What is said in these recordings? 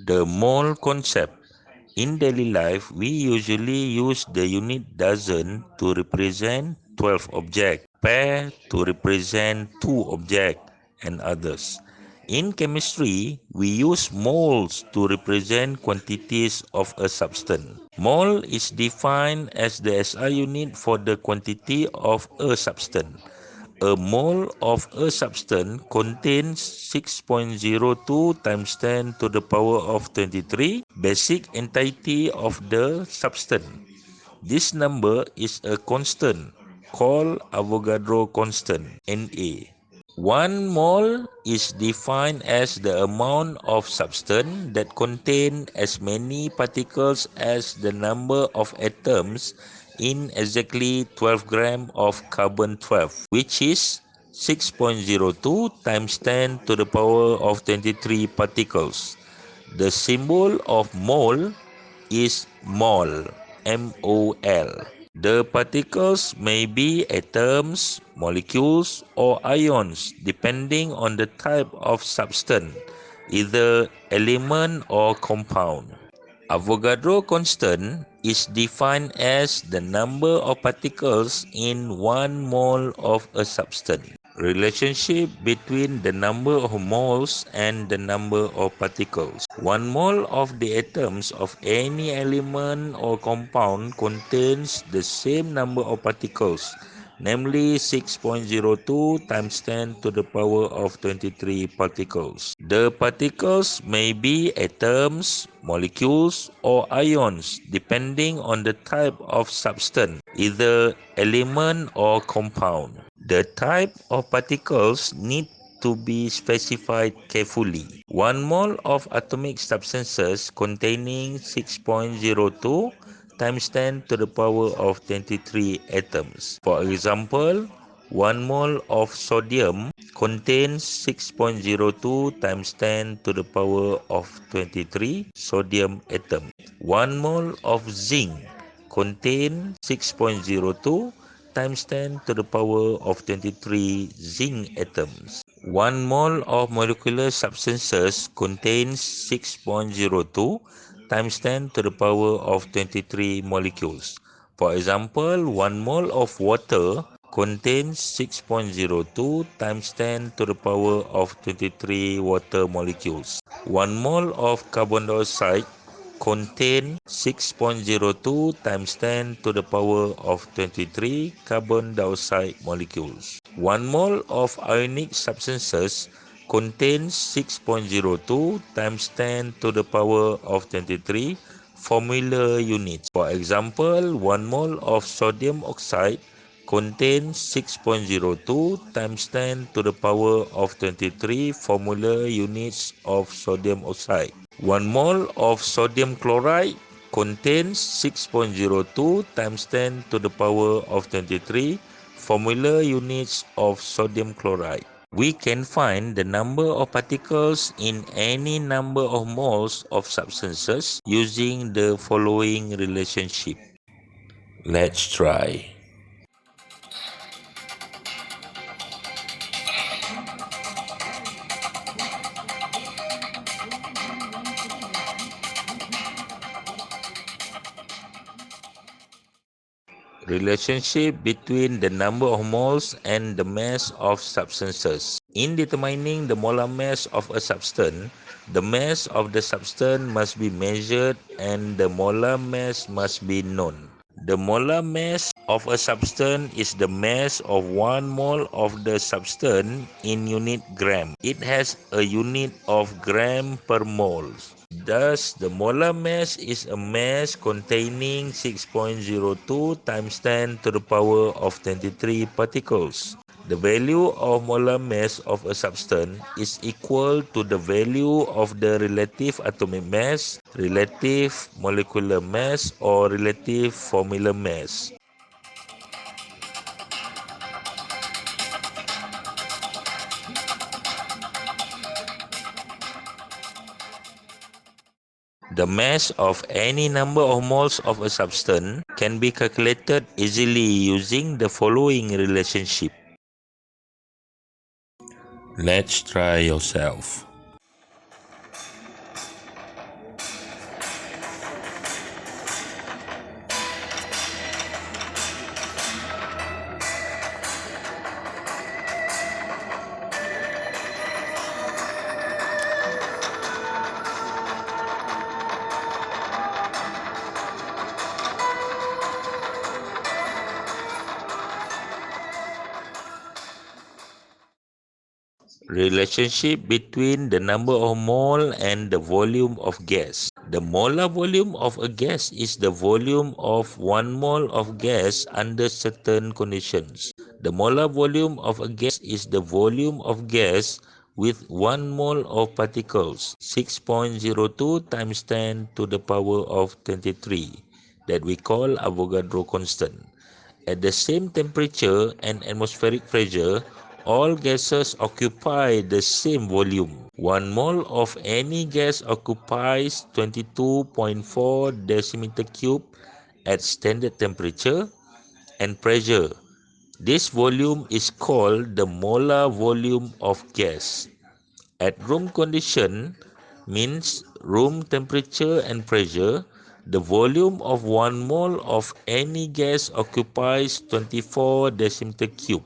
The mole concept. In daily life, we usually use the unit dozen to represent 12 objects, pair to represent 2 objects, and others. In chemistry, we use moles to represent quantities of a substance. Mole is defined as the SI unit for the quantity of a substance. A mole of a substance contains 6.02 times 10 to the power of 23 basic entity of the substance. This number is a constant called Avogadro constant, Na. 1 mole is defined as the amount of substance that contains as many particles as the number of atoms in exactly 12 grams of carbon-12, which is 6.02 times 10 to the power of 23 particles. The symbol of mole is mol, M-O-L. The particles may be atoms, molecules, or ions depending on the type of substance, either element or compound. Avogadro constant is defined as the number of particles in 1 mole of a substance. Relationship between the number of moles and the number of particles. 1 mole of the atoms of any element or compound contains the same number of particles, namely 6.02 times 10 to the power of 23 particles. The particles may be atoms, molecules, or ions depending on the type of substance, either element or compound. The type of particles need to be specified carefully. 1 mole of atomic substances containing 6.02 times 10 to the power of 23 atoms. For example, 1 mole of sodium contains 6.02 times 10 to the power of 23 sodium atoms. 1 mole of zinc contains 6.02 times 10 to the power of 23 zinc atoms. 1 mole of molecular substances contains 6.02 times 10 to the power of 23 molecules. For example, 1 mole of water contains 6.02 times 10 to the power of 23 water molecules. 1 mole of carbon dioxide contain 6.02 times 10 to the power of 23 carbon dioxide molecules. 1 mole of ionic substances contains 6.02 times 10 to the power of 23 formula units. For example, 1 mole of sodium oxide contains 6.02 times 10 to the power of 23 formula units of sodium oxide. 1 mole of sodium chloride contains 6.02 times 10 to the power of 23 formula units of sodium chloride. We can find the number of particles in any number of moles of substances using the following relationship. Let's try. Relationship between the number of moles and the mass of substances. In determining the molar mass of a substance, the mass of the substance must be measured and the molar mass must be known. The molar mass of a substance is the mass of 1 mole of the substance in unit gram. It has a unit of gram per mole. Thus, the molar mass is a mass containing 6.02 times 10 to the power of 23 particles. The value of molar mass of a substance is equal to the value of the relative atomic mass, relative molecular mass, or relative formula mass. The mass of any number of moles of a substance can be calculated easily using the following relationship. Let's try yourself. Relationship between the number of mole and the volume of gas. The molar volume of a gas is the volume of 1 mole of gas under certain conditions. The molar volume of a gas is the volume of gas with 1 mole of particles, 6.02 times 10 to the power of 23, that we call Avogadro constant. At the same temperature and atmospheric pressure, all gases occupy the same volume. 1 mole of any gas occupies 22.4 decimeter cube at standard temperature and pressure. This volume is called the molar volume of gas. At room condition, means room temperature and pressure, the volume of 1 mole of any gas occupies 24 decimeter cube.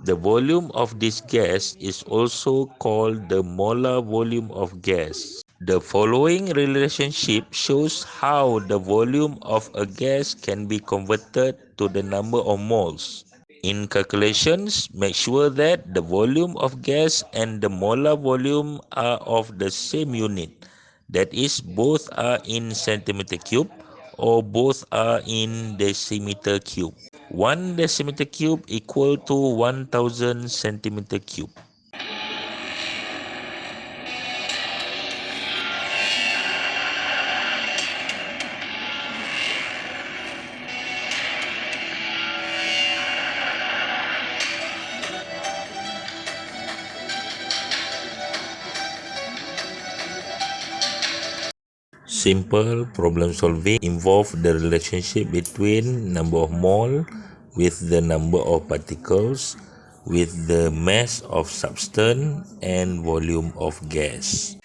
The volume of this gas is also called the molar volume of gas. The following relationship shows how the volume of a gas can be converted to the number of moles. In calculations, make sure that the volume of gas and the molar volume are of the same unit. That is, both are in centimeter cube or both are in decimeter cube. 1 decimeter cube equal to 1000 centimeter cube. Simple problem solving involve the relationship between number of mole with the number of particles with the mass of substance and volume of gas.